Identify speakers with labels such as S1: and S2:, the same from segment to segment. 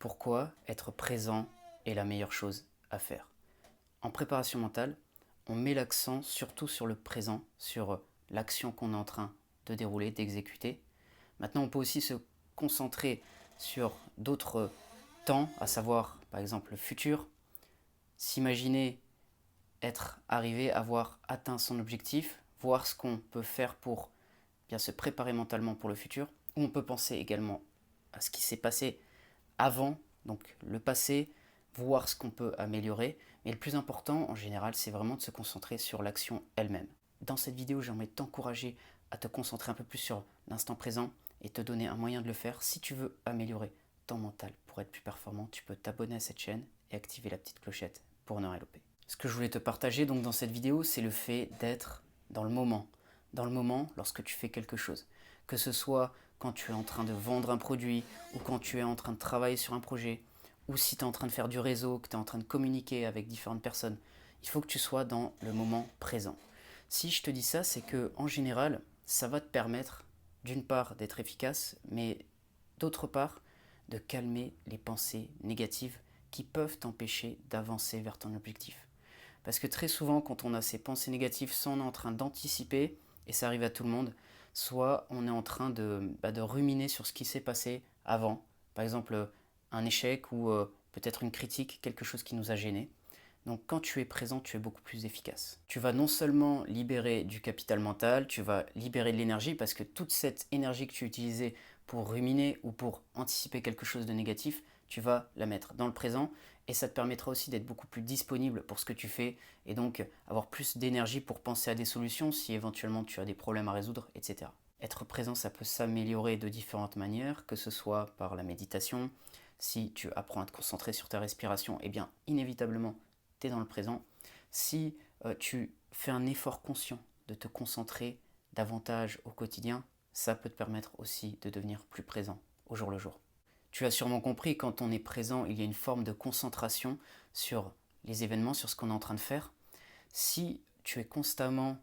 S1: pourquoi être présent est la meilleure chose à faire. En préparation mentale, on met l'accent surtout sur le présent, sur l'action qu'on est en train de dérouler, d'exécuter. Maintenant, on peut aussi se concentrer sur d'autres temps, à savoir par exemple le futur, s'imaginer être arrivé, avoir atteint son objectif, voir ce qu'on peut faire pour bien se préparer mentalement pour le futur, ou on peut penser également à ce qui s'est passé avant, donc le passé, voir ce qu'on peut améliorer. Mais le plus important en général, c'est vraiment de se concentrer sur l'action elle-même. Dans cette vidéo, j'aimerais t'encourager à te concentrer un peu plus sur l'instant présent et te donner un moyen de le faire. Si tu veux améliorer ton mental pour être plus performant, tu peux t'abonner à cette chaîne et activer la petite clochette pour ne rien louper. Ce que je voulais te partager donc dans cette vidéo, c'est le fait d'être dans le moment. Dans le moment lorsque tu fais quelque chose. Que ce soit quand tu es en train de vendre un produit ou quand tu es en train de travailler sur un projet ou si tu es en train de faire du réseau, que tu es en train de communiquer avec différentes personnes. Il faut que tu sois dans le moment présent. Si je te dis ça, c'est que en général, ça va te permettre d'une part d'être efficace, mais d'autre part de calmer les pensées négatives qui peuvent t'empêcher d'avancer vers ton objectif. Parce que très souvent, quand on a ces pensées négatives, soit on est en train d'anticiper, et ça arrive à tout le monde, soit on est en train de ruminer sur ce qui s'est passé avant. Par exemple, un échec ou peut-être une critique, quelque chose qui nous a gênés. Donc quand tu es présent, tu es beaucoup plus efficace. Tu vas non seulement libérer du capital mental, tu vas libérer de l'énergie parce que toute cette énergie que tu utilisais pour ruminer ou pour anticiper quelque chose de négatif, tu vas la mettre dans le présent et ça te permettra aussi d'être beaucoup plus disponible pour ce que tu fais et donc avoir plus d'énergie pour penser à des solutions si éventuellement tu as des problèmes à résoudre, etc. Être présent, ça peut s'améliorer de différentes manières, que ce soit par la méditation. Si tu apprends à te concentrer sur ta respiration, eh bien inévitablement tu es dans le présent. Si tu fais un effort conscient de te concentrer davantage au quotidien, ça peut te permettre aussi de devenir plus présent au jour le jour. Tu as sûrement compris, quand on est présent, il y a une forme de concentration sur les événements, sur ce qu'on est en train de faire. Si tu es constamment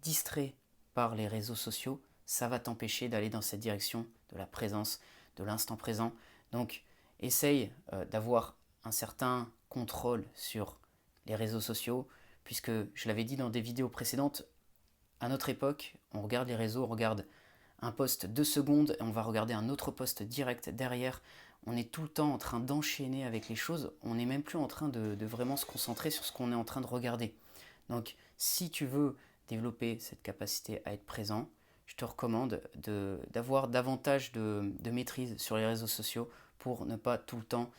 S1: distrait par les réseaux sociaux, ça va t'empêcher d'aller dans cette direction de la présence, de l'instant présent. Donc, essaye d'avoir un certain contrôle sur les réseaux sociaux, puisque je l'avais dit dans des vidéos précédentes, à notre époque, on regarde les réseaux, on regarde un post 2 secondes et on va regarder un autre post direct derrière. On est tout le temps en train d'enchaîner avec les choses, on n'est même plus en train de vraiment se concentrer sur ce qu'on est en train de regarder. Donc si tu veux développer cette capacité à être présent, je te recommande d'avoir davantage de maîtrise sur les réseaux sociaux pour ne pas tout le temps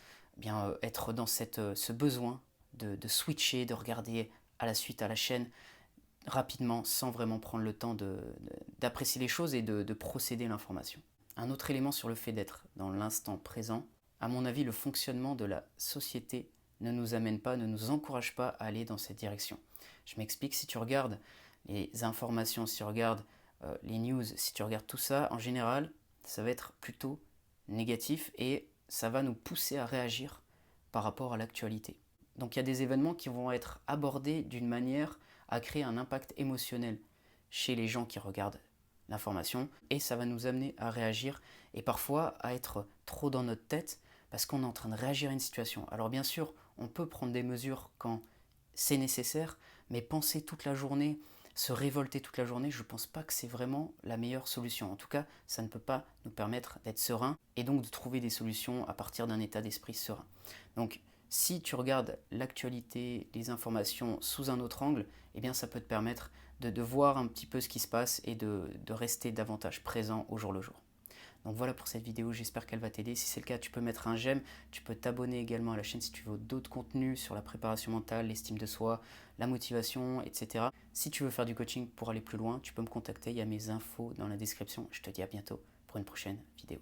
S1: être dans ce besoin de switcher, de regarder à la suite à la chaîne rapidement sans vraiment prendre le temps d'apprécier les choses et de procéder à l'information. Un autre élément sur le fait d'être dans l'instant présent, à mon avis, le fonctionnement de la société ne nous amène pas, ne nous encourage pas à aller dans cette direction. Je m'explique, si tu regardes les informations, si tu regardes les news, si tu regardes tout ça, en général, ça va être plutôt négatif et ça va nous pousser à réagir par rapport à l'actualité. Donc il y a des événements qui vont être abordés d'une manière à créer un impact émotionnel chez les gens qui regardent l'information et ça va nous amener à réagir et parfois à être trop dans notre tête parce qu'on est en train de réagir à une situation. Alors bien sûr, on peut prendre des mesures quand c'est nécessaire, mais penser toute la journée, se révolter toute la journée, je ne pense pas que c'est vraiment la meilleure solution. En tout cas, ça ne peut pas nous permettre d'être serein et donc de trouver des solutions à partir d'un état d'esprit serein. Donc si tu regardes l'actualité, les informations sous un autre angle, eh bien ça peut te permettre de voir un petit peu ce qui se passe et de rester davantage présent au jour le jour. Donc voilà pour cette vidéo, j'espère qu'elle va t'aider. Si c'est le cas, tu peux mettre un j'aime, tu peux t'abonner également à la chaîne si tu veux d'autres contenus sur la préparation mentale, l'estime de soi, la motivation, etc. Si tu veux faire du coaching pour aller plus loin, tu peux me contacter, il y a mes infos dans la description. Je te dis à bientôt pour une prochaine vidéo.